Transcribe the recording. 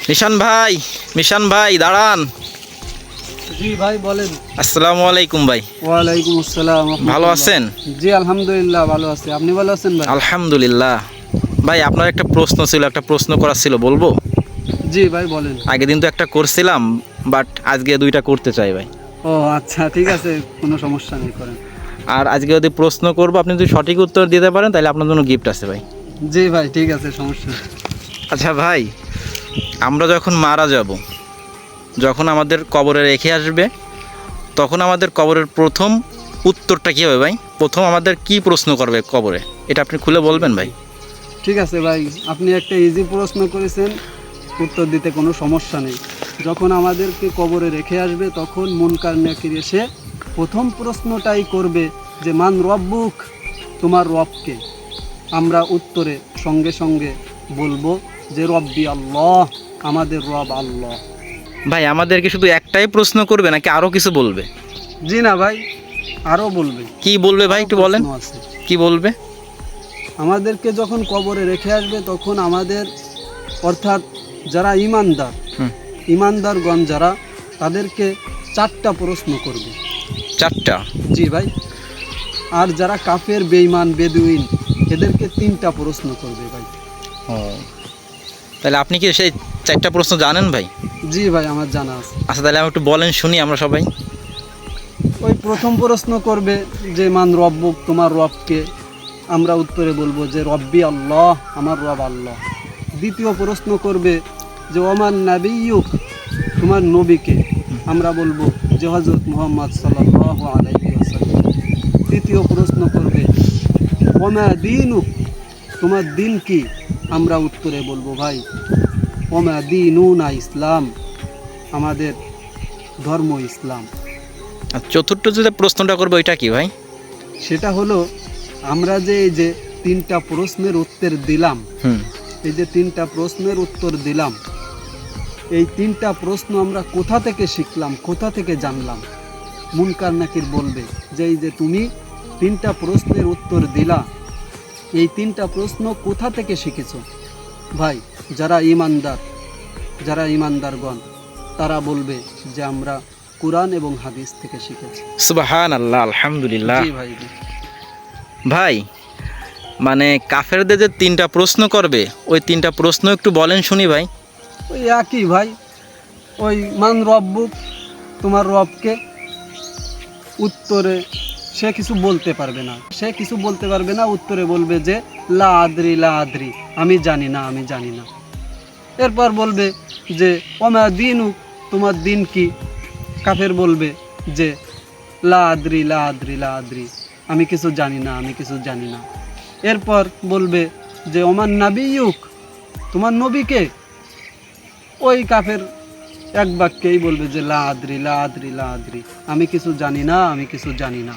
মিশান ভাই দাঁড়ান। জি ভাই বলেন। আসসালামু আলাইকুম ভাই। ওয়ালাইকুম আসসালাম। ভালো আছেন? জি আলহামদুলিল্লাহ ভালো আছি, আপনি ভালো আছেন ভাই? আলহামদুলিল্লাহ। ভাই আপনার একটা প্রশ্ন ছিল, একটা প্রশ্ন করার ছিল, বলবো? জি ভাই বলেন। আগের দিন তো একটা করছিলাম, বাট আজকে দুইটা করতে চাই ভাই। ও আচ্ছা ঠিক আছে, কোনো সমস্যা নেই, করেন। আর আজকে যদি প্রশ্ন করবো, আপনি যদি সঠিক উত্তর দিতে পারেন তাহলে আপনার জন্য গিফট আছে ভাই। জি ভাই ঠিক আছে, সমস্যা নেই। আচ্ছা ভাই, আমরা যখন মারা যাব, যখন আমাদের কবরে রেখে আসবে, তখন আমাদের কবরের প্রথম উত্তরটা কী হবে ভাই? প্রথম আমাদের কি প্রশ্ন করবে কবরে, এটা আপনি খুলে বলবেন ভাই? ঠিক আছে ভাই, আপনি একটা ইজি প্রশ্ন করেছেন, উত্তর দিতে কোনো সমস্যা নেই। যখন আমাদেরকে কবরে রেখে আসবে তখন মুনকার নাকির এসে প্রথম প্রশ্নটাই করবে যে মান রব্বুক, তোমার রবকে। আমরা উত্তরে সঙ্গে সঙ্গে বলবো যে রব্বি আল্লাহ, আমাদের রব আল্লাহ। ভাই আমাদেরকে শুধু একটাই প্রশ্ন করবে নাকি আরও কিছু বলবে? জি না ভাই, আরও বলবে। কি বলবে ভাই একটু বলেন, আছে কি বলবে? আমাদেরকে যখন কবরে রেখে আসবে তখন আমাদের, অর্থাৎ যারা ইমানদার, ইমানদারগণ যারা, তাদেরকে 4টা প্রশ্ন করবে। 4টা? জি ভাই। আর যারা কাফের, বেঈমান, বেদুইন, এদেরকে 3টা প্রশ্ন করবে ভাই। ও, তাহলে আপনি কি সেই 4টা প্রশ্ন জানেন ভাই? জি ভাই আমার জানা আছে। আচ্ছা তাহলে আমি একটু বলেন শুনি আমরা সবাই। ওই প্রথম প্রশ্ন করবে যে মান রব্বুক, তোমার রবকে। আমরা উত্তরে বলবো যে রব্বি আল্লাহ, আমার রব আল্লাহ। দ্বিতীয় প্রশ্ন করবে যে ওমান নাবিয়ুক, তোমার নবীকে। আমরা বলবো যে হযরত মুহাম্মদ সাল্লাল্লাহু আলাইহি ওয়াসাল্লাম। তৃতীয় প্রশ্ন করবে ওমা দীনুক, তোমার দিন কি। আমরা উত্তরে বলবো ভাই ওমা দীনুনা ইসলাম, আমাদের ধর্ম ইসলাম। আর চতুর্থ যে প্রশ্নটা করবো ওইটা কি ভাই? সেটা হলো আমরা যে এই যে 3টা প্রশ্নের উত্তর দিলাম, এই যে 3টা প্রশ্নের উত্তর দিলাম, এই 3টা প্রশ্ন আমরা কোথা থেকে শিখলাম, কোথা থেকে জানলাম। মুনকার নাকির বলবে যে এই যে তুমি 3টা প্রশ্নের উত্তর দিলা, এই 3টা প্রশ্ন কোথা থেকে শিখেছো ভাই? যারা ইমানদার, যারা ইমানদারগণ, তারা বলবে যে আমরা কুরআন এবং হাদিস থেকে শিখেছি। সুবহানাল্লাহ, আলহামদুলিল্লাহ। জি ভাই। ভাই মানে কাফেরদের যে 3টা প্রশ্ন করবে, ওই 3টা প্রশ্ন একটু বলেন শুনি ভাই। ওই একই ভাই, ওই মান রব্বুক, তোমার রবকে। উত্তরে সে কিছু বলতে পারবে না, সে কিছু বলতে পারবে না। উত্তরে বলবে যে লা আদরি, লা আদরি, আমি জানি না, আমি জানি না। এরপর বলবে যে ওমা দীনুক, তোমার দিন কি। কাফের বলবে যে লা আদরি, লা আদরি, লা আদরি, আমি কিছু জানি না, আমি কিছু জানি না। এরপর বলবে যে ওমান নাবিয়ুক, তোমার নবীকে। ওই কাফের এক বাক্যেই বলবে যে লা আদরি, লা আদরি, লা আদরি, আমি কিছু জানি না, আমি কিছু জানি না।